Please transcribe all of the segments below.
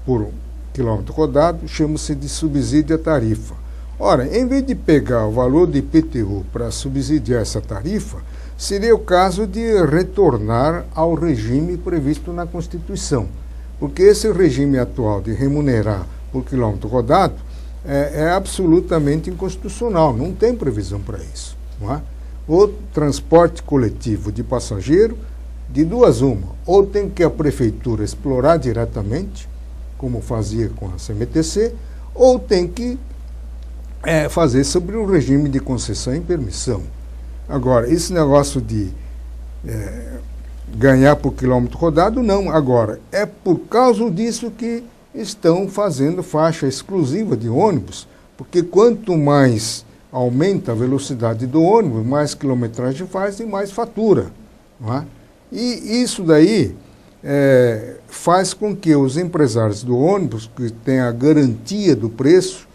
por quilômetro rodado, chama-se de subsídio à tarifa. Ora, em vez de pegar o valor de IPTU para subsidiar essa tarifa, seria o caso de retornar ao regime previsto na Constituição. Porque esse regime atual de remunerar por quilômetro rodado é absolutamente inconstitucional, não tem previsão para isso. Não é? O transporte coletivo de passageiro, de duas uma, ou tem que a prefeitura explorar diretamente, como fazia com a CMTC, ou tem que fazer sobre o regime de concessão e permissão. Agora, esse negócio de ganhar por quilômetro rodado, não. Agora, é por causa disso que estão fazendo faixa exclusiva de ônibus, porque quanto mais aumenta a velocidade do ônibus, mais quilometragem faz e mais fatura. Não é? E isso daí faz com que os empresários do ônibus, que têm a garantia do preço,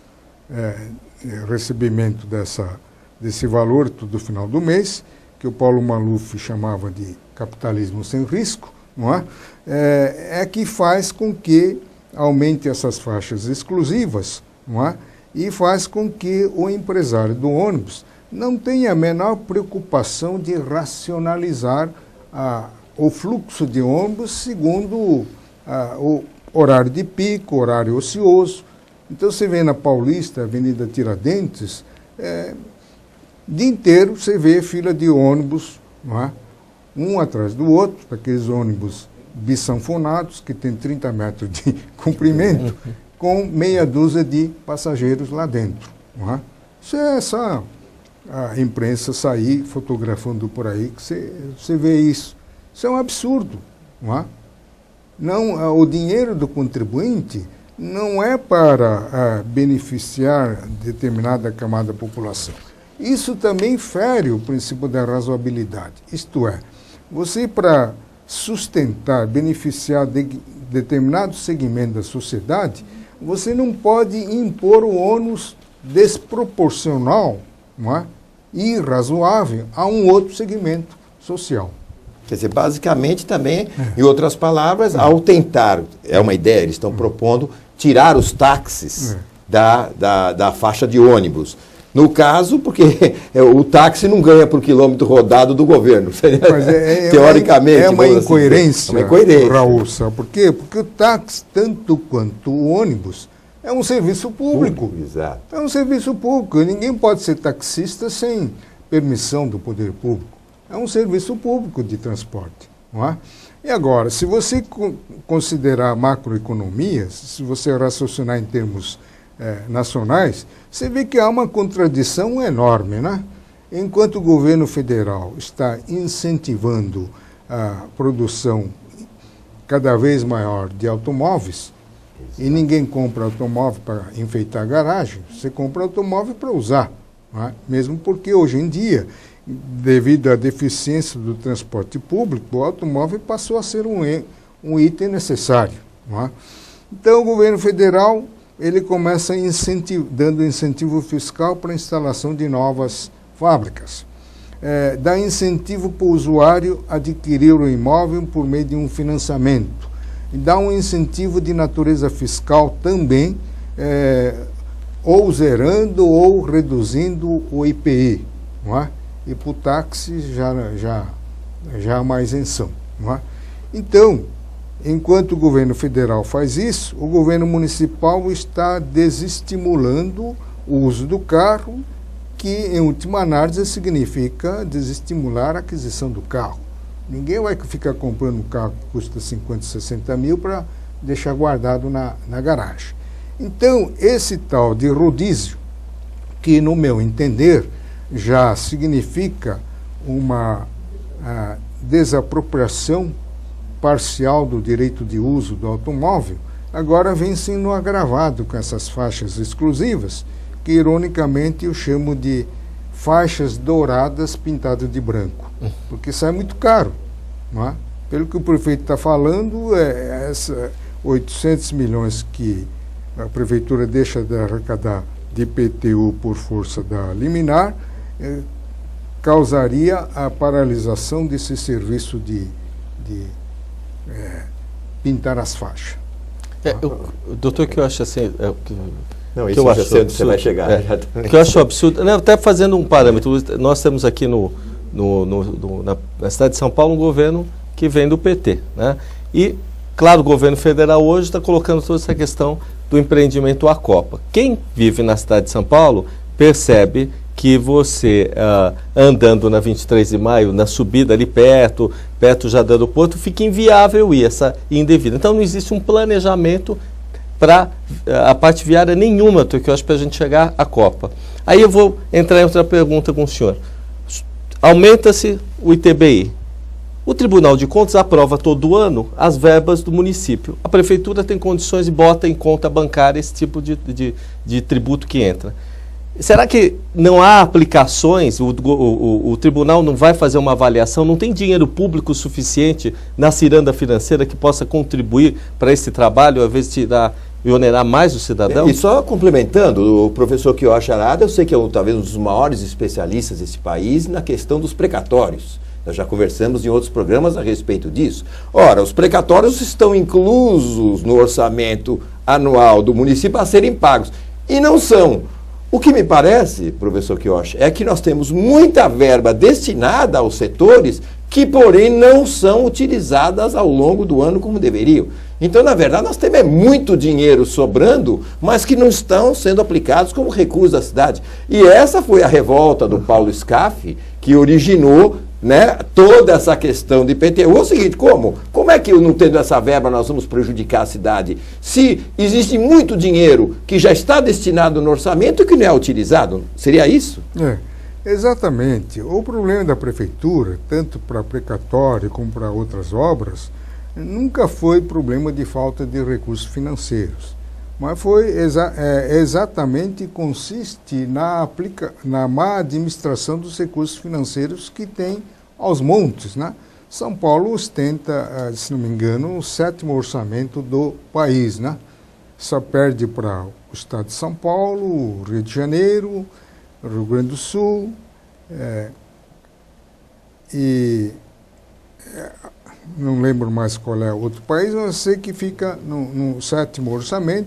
recebimento desse valor todo final do mês, que o Paulo Maluf chamava de capitalismo sem risco, não é? Que faz com que aumente essas faixas exclusivas, não é? E faz com que o empresário do ônibus não tenha a menor preocupação de racionalizar o fluxo de ônibus segundo o horário de pico, horário ocioso. Então você vê na Paulista, Avenida Tiradentes, o dia inteiro você vê fila de ônibus, não é? Um atrás do outro, aqueles ônibus bisanfonados, que tem 30 metros de comprimento, com meia dúzia de passageiros lá dentro. Não é? Isso é só a imprensa sair fotografando por aí, que você vê isso. Isso é um absurdo. Não é? Não, o dinheiro do contribuinte não é para beneficiar determinada camada da população. Isso também fere o princípio da razoabilidade. Isto é, você para sustentar, beneficiar determinado segmento da sociedade, você não pode impor o ônus desproporcional, não é? E irrazoável a um outro segmento social. Quer dizer, basicamente também, em outras palavras, ao tentar, é uma ideia, eles estão propondo tirar os táxis da faixa de ônibus. No caso, porque o táxi não ganha por quilômetro rodado do governo. Mas teoricamente. É uma incoerência, uma incoerência, Raul, sabe por quê? Porque o táxi, tanto quanto o ônibus, é um serviço público. Exato. É um serviço público. Ninguém pode ser taxista sem permissão do poder público. É um serviço público de transporte. Não é? E agora, se você considerar macroeconomia, se você raciocinar em termos nacionais, você vê que há uma contradição enorme, né? Enquanto o governo federal está incentivando a produção cada vez maior de automóveis, e ninguém compra automóvel para enfeitar a garagem, você compra automóvel para usar, não é? Mesmo porque hoje em dia, devido à deficiência do transporte público, o automóvel passou a ser um item necessário, não é? Então o governo federal ele começa dando incentivo fiscal para a instalação de novas fábricas. Dá incentivo para o usuário adquirir o imóvel por meio de um financiamento. E dá um incentivo de natureza fiscal também, ou zerando ou reduzindo o IPI. Não é? E para o táxi já há mais isenção. Não é? Então, enquanto o governo federal faz isso, o governo municipal está desestimulando o uso do carro, que, em última análise, significa desestimular a aquisição do carro. Ninguém vai ficar comprando um carro que custa 50, 60 mil para deixar guardado na garagem. Então, esse tal de rodízio, que, no meu entender, já significa uma desapropriação parcial do direito de uso do automóvel, agora vem sendo agravado com essas faixas exclusivas, que ironicamente eu chamo de faixas douradas pintadas de branco, porque sai muito caro, não é? Pelo que o prefeito está falando, essa 800 milhões que a prefeitura deixa de arrecadar de IPTU por força da liminar, causaria a paralisação desse serviço pintar as faixas. Doutor, que eu acho assim... Não, que isso eu já sei onde você vai chegar. Que eu acho absurdo. Não, até fazendo um parâmetro, nós temos aqui na cidade de São Paulo um governo que vem do PT, né? E, claro, o governo federal hoje está colocando toda essa questão do empreendimento à Copa. Quem vive na cidade de São Paulo percebe que você, andando na 23 de maio, na subida ali perto já do aeroporto, fica inviável ir indevida. Então não existe um planejamento para a parte viária nenhuma, que eu acho, para a gente chegar à Copa. Aí eu vou entrar em outra pergunta com o senhor. Aumenta-se o ITBI. O Tribunal de Contas aprova todo ano as verbas do município. A prefeitura tem condições e bota em conta bancária esse tipo de tributo que entra. Será que não há aplicações, o tribunal não vai fazer uma avaliação, não tem dinheiro público suficiente na ciranda financeira que possa contribuir para esse trabalho, ao invés de tirar e onerar mais o cidadão? E só complementando, o professor Kiyoshi Arada, eu sei que é talvez um dos maiores especialistas desse país na questão dos precatórios. Nós já conversamos em outros programas a respeito disso. Ora, os precatórios estão inclusos no orçamento anual do município a serem pagos. E não são. O que me parece, professor Kiyoshi, é que nós temos muita verba destinada aos setores que, porém, não são utilizadas ao longo do ano como deveriam. Então, na verdade, nós temos muito dinheiro sobrando, mas que não estão sendo aplicados como recursos da cidade. E essa foi a revolta do Paulo Scaff, que originou, né, toda essa questão de IPTU. É o seguinte, como é que, não tendo essa verba, nós vamos prejudicar a cidade? Se existe muito dinheiro que já está destinado no orçamento e que não é utilizado, seria isso? Exatamente. O problema da prefeitura, tanto para precatório como para outras obras, nunca foi problema de falta de recursos financeiros, mas foi exatamente consiste na má administração dos recursos financeiros que tem aos montes, né? São Paulo ostenta, se não me engano, o 7º orçamento do país, né? Só perde para o estado de São Paulo, Rio de Janeiro, Rio Grande do Sul, não lembro mais qual é outro país, mas eu sei que fica no 7º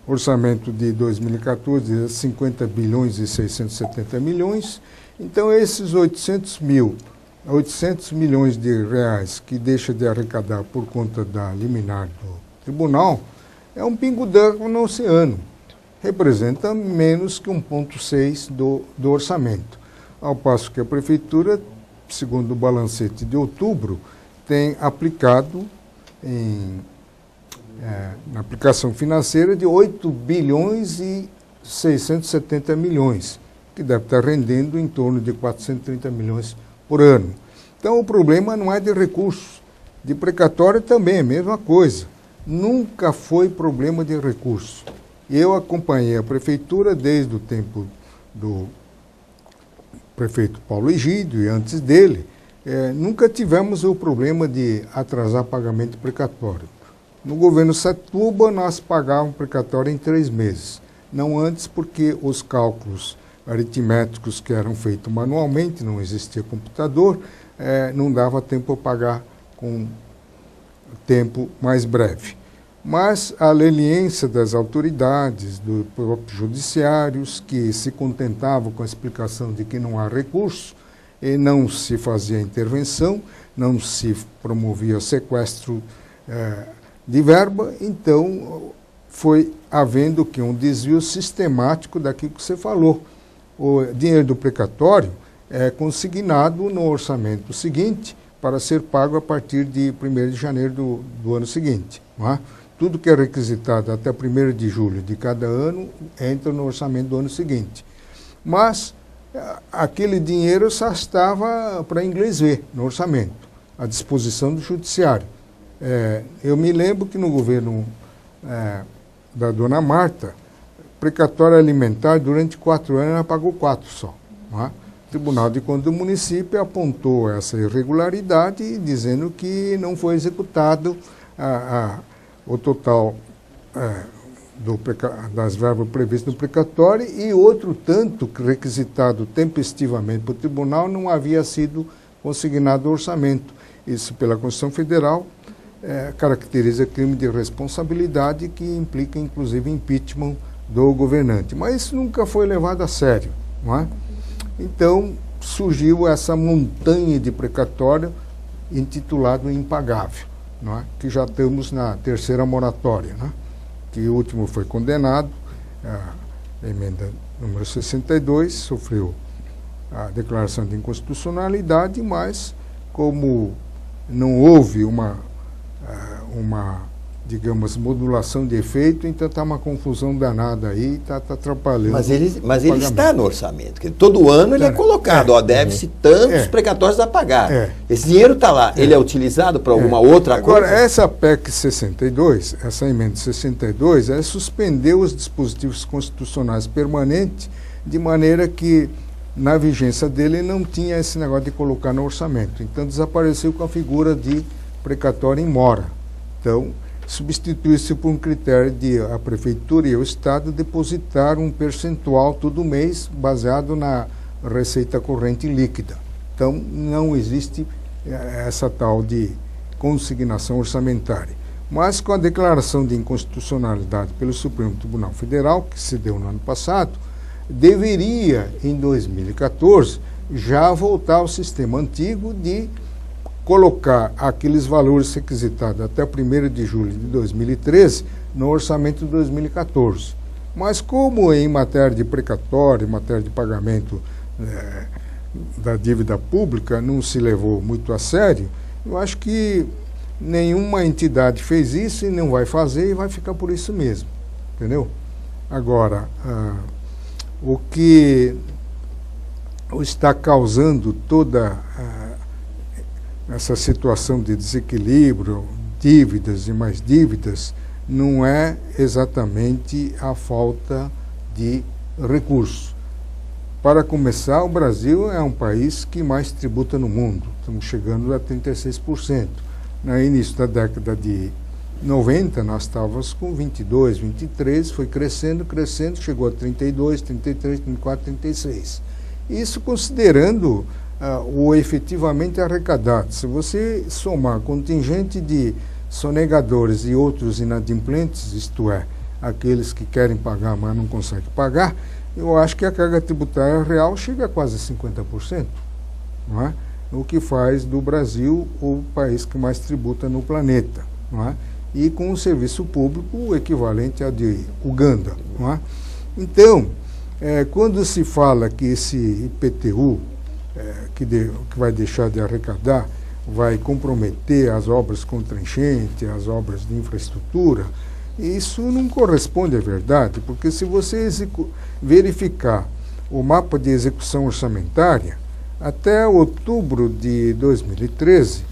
orçamento de 2014, 50 bilhões e 670 milhões. Então, esses 800 milhões de reais que deixa de arrecadar por conta da liminar do tribunal, é um pingo d'água no oceano. Representa menos que 1,6% do orçamento. Ao passo que a prefeitura, segundo o balancete de outubro, tem aplicado na aplicação financeira de 8 bilhões e 670 milhões, que deve estar rendendo em torno de 430 milhões por ano. Então o problema não é de recursos. De precatório também é a mesma coisa. Nunca foi problema de recursos. Eu acompanhei a prefeitura desde o tempo do prefeito Paulo Egídio e antes dele. Nunca tivemos o problema de atrasar pagamento precatório. No governo Setúbal, nós pagávamos precatório em 3 meses. Não antes, porque os cálculos aritméticos que eram feitos manualmente, não existia computador, não dava tempo para pagar com tempo mais breve. Mas a leniência das autoridades, dos próprios judiciários, que se contentavam com a explicação de que não há recurso, e não se fazia intervenção, não se promovia sequestro de verba, então foi havendo que um desvio sistemático daquilo que você falou. O dinheiro do precatório é consignado no orçamento seguinte para ser pago a partir de 1º de janeiro do ano seguinte. Não é? Tudo que é requisitado até 1º de julho de cada ano entra no orçamento do ano seguinte. Mas aquele dinheiro só estava para inglês ver no orçamento, à disposição do judiciário. Eu me lembro que no governo da dona Marta, precatório alimentar durante 4 anos ela pagou 4 só. Não é? O Tribunal de Contas do município apontou essa irregularidade, dizendo que não foi executado o total das verbas previstas no precatório e outro tanto requisitado tempestivamente para o tribunal não havia sido consignado ao orçamento. Isso pela Constituição Federal caracteriza crime de responsabilidade que implica, inclusive, impeachment do governante. Mas isso nunca foi levado a sério, não é? Então, surgiu essa montanha de precatório intitulado impagável, não é? Que já estamos na terceira moratória, né? Que o último foi condenado, a emenda número 62, sofreu a declaração de inconstitucionalidade, mas como não houve uma digamos, modulação de efeito, então está uma confusão danada aí, está atrapalhando. Mas ele está no orçamento, porque todo ano ele é colocado, deve-se tantos precatórios a pagar. Esse dinheiro está lá, ele é utilizado para alguma outra coisa? Agora, essa PEC 62, essa emenda 62, ela suspendeu os dispositivos constitucionais permanentes, de maneira que, na vigência dele, não tinha esse negócio de colocar no orçamento. Então, desapareceu com a figura de precatório em mora. Então, substitui-se por um critério de a Prefeitura e o Estado depositar um percentual todo mês baseado na receita corrente líquida. Então, não existe essa tal de consignação orçamentária. Mas com a declaração de inconstitucionalidade pelo Supremo Tribunal Federal, que se deu no ano passado, deveria, em 2014, já voltar ao sistema antigo de colocar aqueles valores requisitados até 1º de julho de 2013 no orçamento de 2014. Mas como em matéria de precatório, em matéria de pagamento da dívida pública, não se levou muito a sério, eu acho que nenhuma entidade fez isso e não vai fazer e vai ficar por isso mesmo. Entendeu? Agora, o que está causando toda essa situação de desequilíbrio, dívidas e mais dívidas, não é exatamente a falta de recursos. Para começar, o Brasil é um país que mais tributa no mundo. Estamos chegando a 36%. No início da década de 90, nós estávamos com 22, 23, foi crescendo, chegou a 32, 33, 34, 36. Isso considerando o efetivamente arrecadado. Se você somar contingente de sonegadores e outros inadimplentes, isto é, aqueles que querem pagar, mas não conseguem pagar, eu acho que a carga tributária real chega a quase 50%, não é? O que faz do Brasil o país que mais tributa no planeta, não é? E com um serviço público equivalente ao de Uganda, não é? Então, quando se fala que esse IPTU que vai deixar de arrecadar, vai comprometer as obras contra enchente, as obras de infraestrutura, isso não corresponde à verdade, porque se você verificar o mapa de execução orçamentária, até outubro de 2013,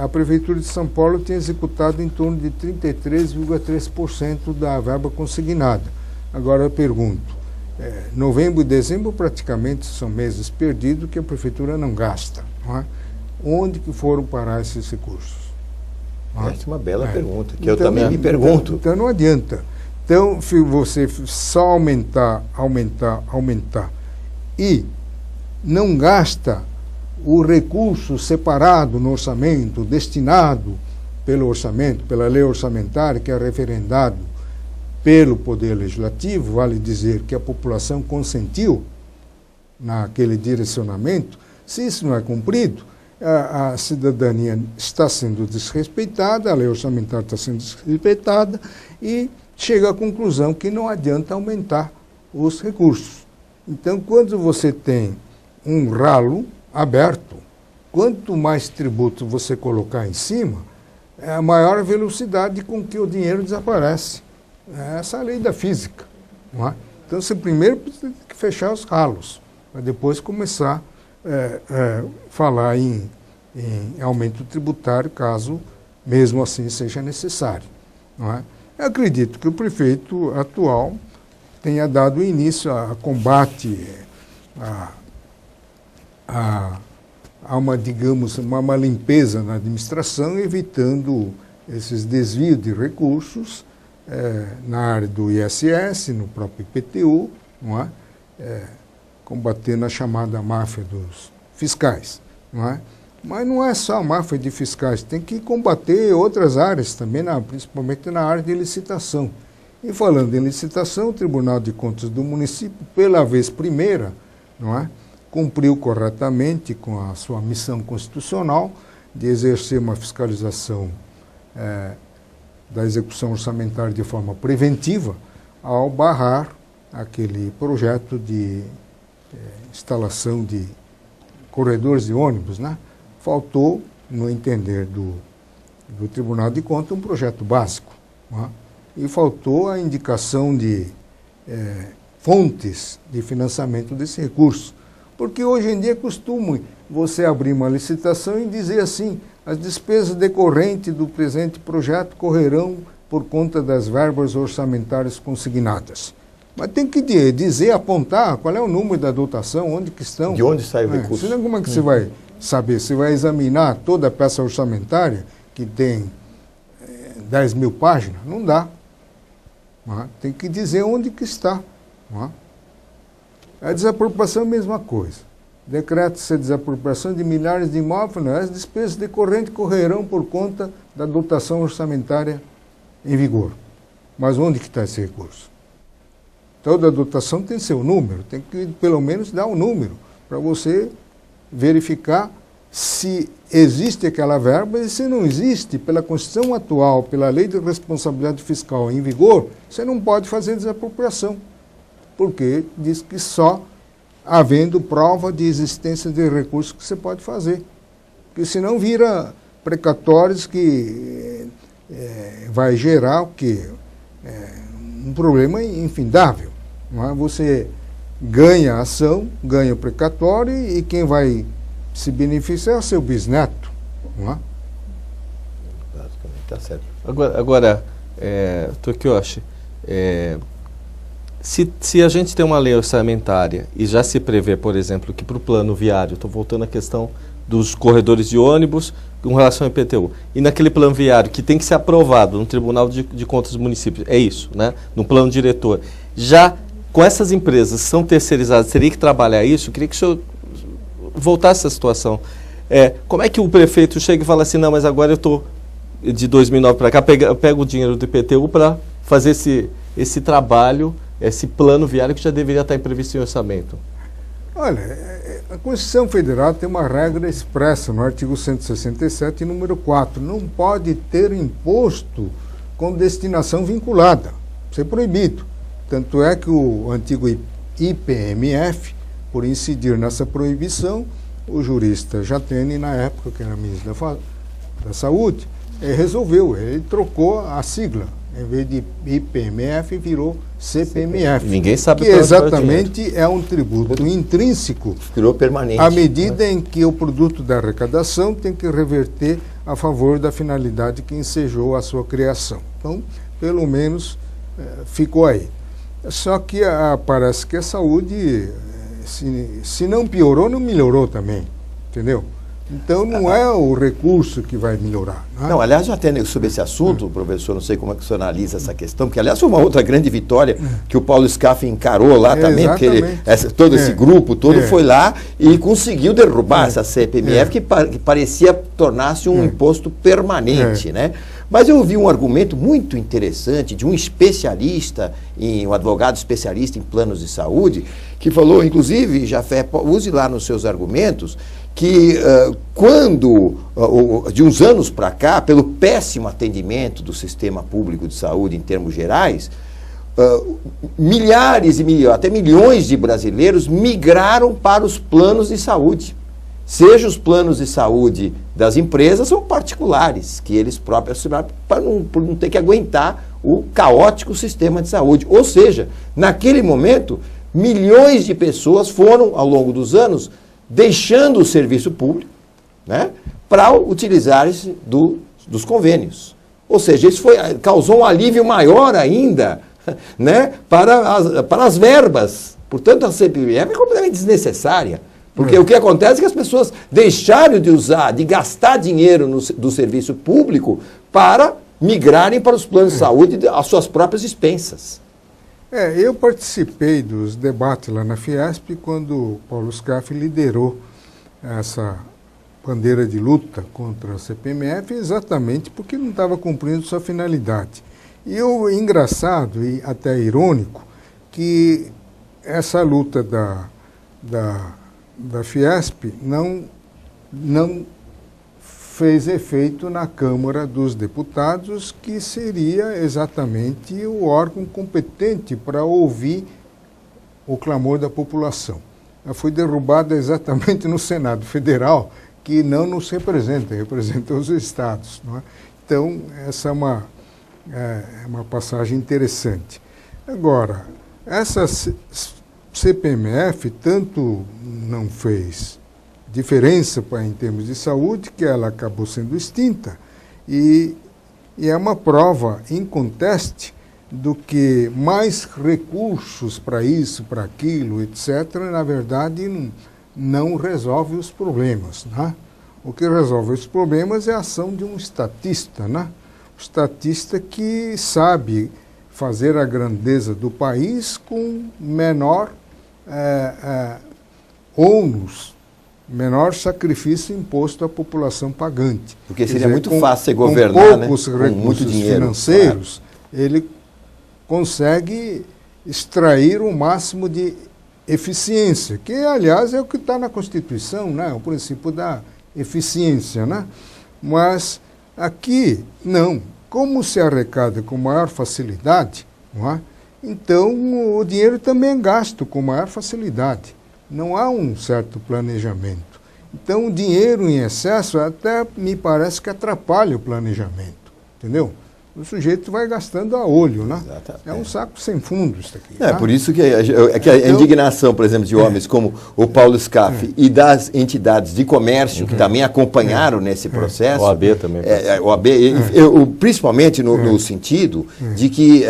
a Prefeitura de São Paulo tem executado em torno de 33,3% da verba consignada. Agora eu pergunto, novembro e dezembro praticamente são meses perdidos que a Prefeitura não gasta, não é? Onde que foram parar esses recursos? Essa é uma bela pergunta, que então, eu também me pergunto. Então não adianta. Então, se você só aumentar e não gasta o recurso separado no orçamento, destinado pelo orçamento, pela lei orçamentária, que é referendado pelo Poder Legislativo, vale dizer que a população consentiu naquele direcionamento, se isso não é cumprido, a cidadania está sendo desrespeitada, a lei orçamentária está sendo desrespeitada e chega à conclusão que não adianta aumentar os recursos. Então, quando você tem um ralo aberto, quanto mais tributo você colocar em cima, é a maior velocidade com que o dinheiro desaparece. Essa é a lei da física, não é? Então, você primeiro precisa fechar os ralos, para depois começar a falar em aumento tributário, caso mesmo assim seja necessário, não é? Eu acredito que o prefeito atual tenha dado início a combate a uma, digamos, uma limpeza na administração, evitando esses desvios de recursos na área do ISS, no próprio IPTU, não é? Combatendo a chamada máfia dos fiscais, não é? Mas não é só a máfia de fiscais, tem que combater outras áreas também, principalmente na área de licitação. E falando em licitação, o Tribunal de Contas do município, pela vez primeira, não é, cumpriu corretamente com a sua missão constitucional de exercer uma fiscalização da execução orçamentária de forma preventiva, ao barrar aquele projeto de instalação de corredores de ônibus, né? Faltou, no entender do Tribunal de Contas, um projeto básico, né? E faltou a indicação de fontes de financiamento desse recurso. Porque hoje em dia é costume você abrir uma licitação e dizer assim: as despesas decorrentes do presente projeto correrão por conta das verbas orçamentárias consignadas. Mas tem que dizer, apontar qual é o número da dotação, onde que estão. De onde sai o recurso? Senão como é que você vai saber? Você vai examinar toda a peça orçamentária, que tem 10 mil páginas? Não dá. Tem que dizer onde que está. A desapropriação é a mesma coisa. Decreta-se a desapropriação de milhares de imóveis, as despesas decorrentes correrão por conta da dotação orçamentária em vigor. Mas onde que está esse recurso? Toda dotação tem seu número, tem que pelo menos dar um número para você verificar se existe aquela verba, e se não existe, pela Constituição atual, pela Lei de Responsabilidade Fiscal em vigor, você não pode fazer desapropriação, porque diz que só havendo prova de existência de recursos que você pode fazer. Porque senão vira precatórios que vai gerar o quê? Um problema infindável. Não é? Você ganha a ação, ganha o precatório, e quem vai se beneficiar é o seu bisneto. Não é? Basicamente, está certo. Agora Tokyoshi, se a gente tem uma lei orçamentária e já se prevê, por exemplo, que para o plano viário, estou voltando à questão dos corredores de ônibus com relação ao IPTU, e naquele plano viário que tem que ser aprovado no Tribunal de Contas do município, é isso, né? No plano diretor, já com essas empresas que são terceirizadas, teria que trabalhar isso? Eu queria que o senhor voltasse essa situação. Como é que o prefeito chega e fala assim: não, mas agora eu estou de 2009 para cá, eu pego o dinheiro do IPTU para fazer esse trabalho, esse plano viário que já deveria estar previsto em orçamento? Olha, a Constituição Federal tem uma regra expressa no artigo 167, número 4. Não pode ter imposto com destinação vinculada. Isso é proibido. Tanto é que o antigo IPMF, por incidir nessa proibição, o jurista Jatene, na época, que era ministro da Saúde, resolveu, ele trocou a sigla. Em vez de IPMF, virou CPMF. Ninguém sabe que exatamente é um tributo intrínseco. Virou permanente. À medida em que o produto da arrecadação tem que reverter a favor da finalidade que ensejou a sua criação. Então, pelo menos, ficou aí. Só que parece que a saúde, se não piorou, não melhorou também. Entendeu? Então, não é o recurso que vai melhorar. Não, aliás, até sobre esse assunto, professor, não sei como é que o senhor analisa essa questão, porque, aliás, foi uma outra grande vitória que o Paulo Scaff encarou lá também, porque todo esse grupo todo foi lá e conseguiu derrubar essa CPMF, que parecia tornar-se um imposto permanente, né? Mas eu ouvi um argumento muito interessante de um especialista, um advogado especialista em planos de saúde, que falou, inclusive, Jafé, use lá nos seus argumentos, que quando, de uns anos para cá, pelo péssimo atendimento do sistema público de saúde em termos gerais, milhares e milhões, até milhões de brasileiros migraram para os planos de saúde. Seja os planos de saúde das empresas ou particulares, que eles próprios assinaram para não ter que aguentar o caótico sistema de saúde. Ou seja, naquele momento, milhões de pessoas foram, ao longo dos anos, deixando o serviço público, né, para utilizar-se dos convênios. Ou seja, isso causou um alívio maior ainda, né, para as verbas. Portanto, a CPMF é completamente desnecessária. Porque o que acontece é que as pessoas deixaram de gastar dinheiro do serviço público para migrarem para os planos de saúde às suas próprias expensas. Eu participei dos debates lá na Fiesp quando o Paulo Scaff liderou bandeira de luta contra a CPMF exatamente porque não estava cumprindo sua finalidade. E o engraçado e até irônico que essa luta da Fiesp não fez efeito na Câmara dos Deputados, que seria exatamente o órgão competente para ouvir o clamor da população. Ela foi derrubada exatamente no Senado Federal, que não nos representa, representa os estados. Não é? Então, essa é uma passagem interessante. Agora, essa CPMF tanto não fez diferença em termos de saúde, que ela acabou sendo extinta, e é uma prova inconteste do que mais recursos para isso, para aquilo, etc., na verdade não resolve os problemas. Né? O que resolve os problemas é a ação de um estatista, né? O estatista que sabe fazer a grandeza do país com menor ônus, menor sacrifício imposto à população pagante. Porque seria muito fácil você governar, com poucos recursos financeiros, ele consegue extrair o máximo de eficiência, que, aliás, é o que está na Constituição, né? O princípio da eficiência. Né? Mas aqui, não. Como se arrecada com maior facilidade, não é? Então o dinheiro também é gasto com maior facilidade. Não há um certo planejamento. Então o dinheiro em excesso até me parece que atrapalha o planejamento, entendeu? O sujeito vai gastando a olho, né? Exatamente. É um saco sem fundo isso aqui. É, por isso que a indignação, por exemplo, de homens como o Paulo Scaff e das entidades de comércio que também acompanharam nesse processo. O OAB também. OAB, principalmente no sentido de que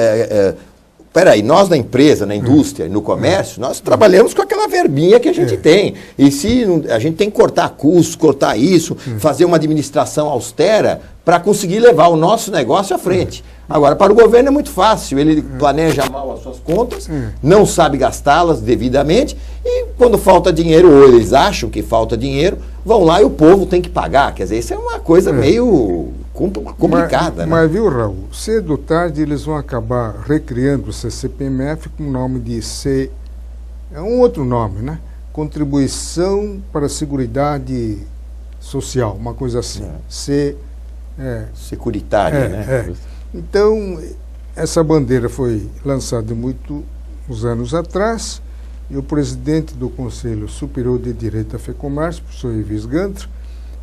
peraí, nós na empresa, na indústria, no comércio, nós trabalhamos com aquela verbinha que a gente tem. E se a gente tem que cortar custos, cortar isso, fazer uma administração austera para conseguir levar o nosso negócio à frente. Agora, para o governo é muito fácil, ele planeja mal as suas contas, não sabe gastá-las devidamente, e quando falta dinheiro, ou eles acham que falta dinheiro, vão lá e o povo tem que pagar. Quer dizer, isso é uma coisa meio complicada. Mas viu, Raul, cedo ou tarde eles vão acabar recriando o CPMF com o nome de é um outro nome, né? Contribuição para a Seguridade Social, uma coisa assim. Securitária, né? Então, essa bandeira foi lançada muitos anos atrás, e o presidente do Conselho Superior de Direito da FEComércio, o professor Ives Gantra,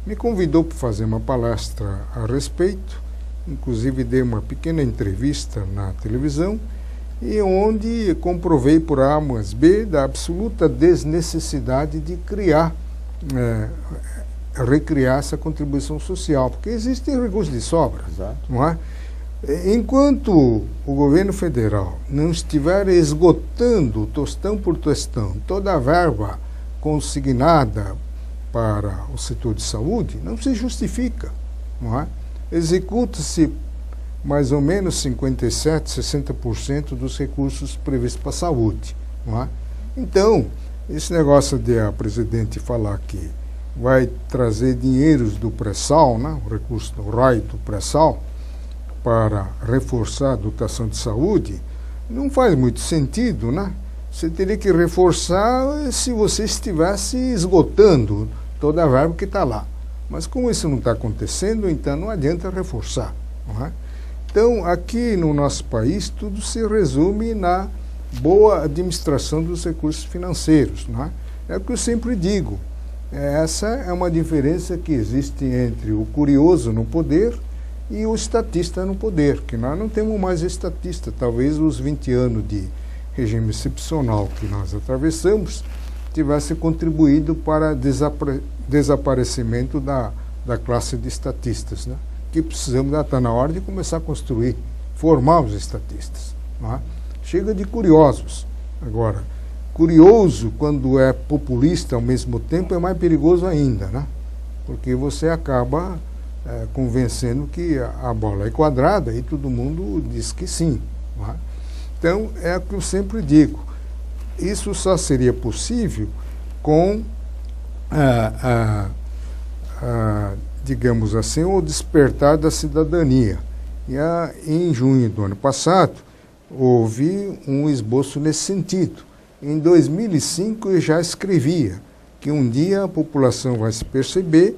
me convidou para fazer uma palestra a respeito, inclusive dei uma pequena entrevista na televisão, e onde comprovei por A mais B da absoluta desnecessidade de recriar essa contribuição social, porque existem recursos de sobra. Exato. Não é? Enquanto o governo federal não estiver esgotando, tostão por tostão, toda a verba consignada para o setor de saúde, não se justifica. Não é? Executa-se mais ou menos 57%, 60% dos recursos previstos para a saúde. Não é? Então, esse negócio de a presidente falar que vai trazer dinheiros do pré-sal, né, o recurso do RAI do pré-sal, para reforçar a dotação de saúde, não faz muito sentido, né? Você teria que reforçar se você estivesse esgotando toda a verba que está lá. Mas como isso não está acontecendo, então não adianta reforçar. Não é? Então, aqui no nosso país, tudo se resume na boa administração dos recursos financeiros. Não é? É o que eu sempre digo. Essa é uma diferença que existe entre o curioso no poder e o estatista no poder, que nós não temos mais estatista. Talvez os 20 anos de regime excepcional que nós atravessamos tivesse contribuído para desaparecimento da classe de estatistas, né? Que precisamos, está na hora de começar a construir, formar os estatistas. Não é? Chega de curiosos. Agora, curioso, quando é populista ao mesmo tempo, é mais perigoso ainda, né? Porque você acaba convencendo que a bola é quadrada e todo mundo diz que sim. Não é? Então, é o que eu sempre digo. Isso só seria possível com digamos assim, o despertar da cidadania. E em junho do ano passado, houve um esboço nesse sentido. Em 2005 eu já escrevia que um dia a população vai se perceber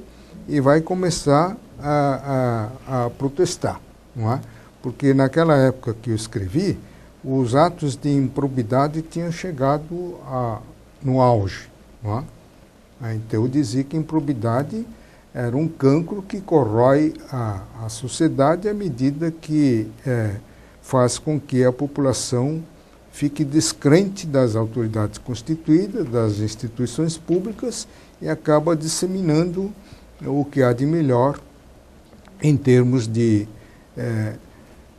e vai começar a protestar, não é? Porque naquela época que eu escrevi, os atos de improbidade tinham chegado no auge, não é? Então eu dizia que improbidade era um cancro que corrói a sociedade à medida que faz com que a população fique descrente das autoridades constituídas, das instituições públicas e acaba disseminando o que há de melhor em termos de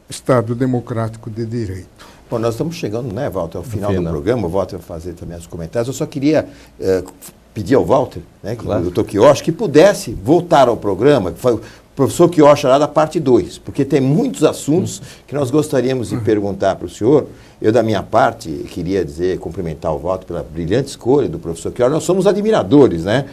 Estado democrático de direito. Bom, nós estamos chegando, né, Walter, ao final do programa. O Walter vai fazer também os comentários. Eu só queria pedir ao Walter, né, claro, o doutor Quioche, que pudesse voltar ao programa, que foi o professor Quioche lá da parte 2, porque tem muitos assuntos que nós gostaríamos de perguntar para o senhor. Eu, da minha parte, queria cumprimentar o Walter pela brilhante escolha do professor Quioche. Nós somos admiradores, né?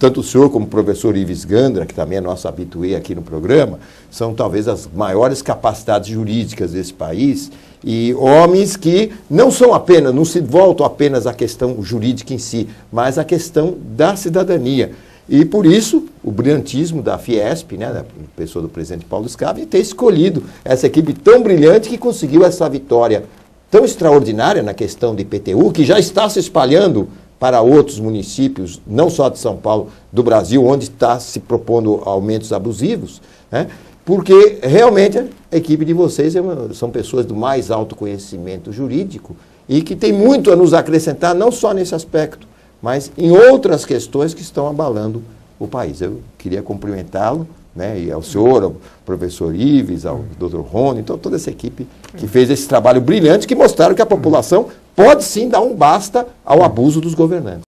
Tanto o senhor como o professor Ives Gandra, que também é nosso habitué aqui no programa, são talvez as maiores capacidades jurídicas desse país, e homens que não se voltam apenas à questão jurídica em si, mas à questão da cidadania. E por isso, o brilhantismo da Fiesp, né, da pessoa do presidente Paulo Scavi, ter escolhido essa equipe tão brilhante que conseguiu essa vitória tão extraordinária na questão de IPTU, que já está se espalhando para outros municípios, não só de São Paulo, do Brasil, onde está se propondo aumentos abusivos, né? Porque realmente a equipe de vocês são pessoas do mais alto conhecimento jurídico e que tem muito a nos acrescentar, não só nesse aspecto, mas em outras questões que estão abalando o país. Eu queria cumprimentá-lo, né, e ao senhor, ao professor Ives, ao doutor Rony, então toda essa equipe que fez esse trabalho brilhante, que mostraram que a população pode sim dar um basta ao abuso dos governantes.